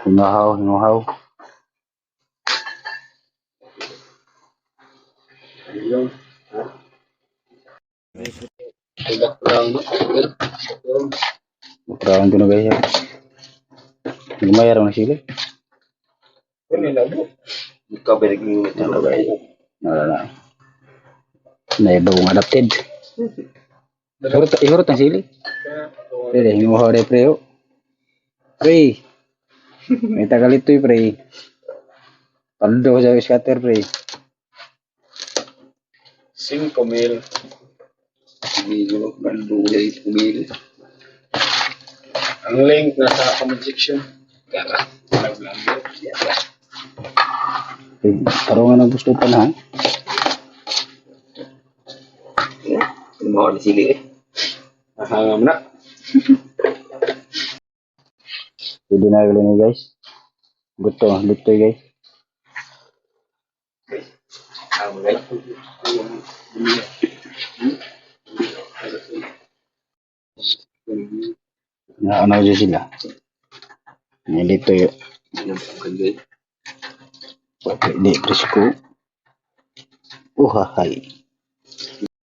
Hinuhaw, hinuhaw. Background ko na guys. Lumayar ang sili. Ano guys? Wala na. Naiba kong adapted. Ihurot ang sili. Pwede, hinuhaw rin pre. Pre. May tagalito pre. Paldo sa scatter pre. 5,000. Ang link nasa comment section. Kaya Tarungan ang gusto pa na. Mau di sini hangam na. Pwede na ulit ni guys. Gusto, luto guys. Ano dyan sila? Dito yun. Di, presko. Uhahay.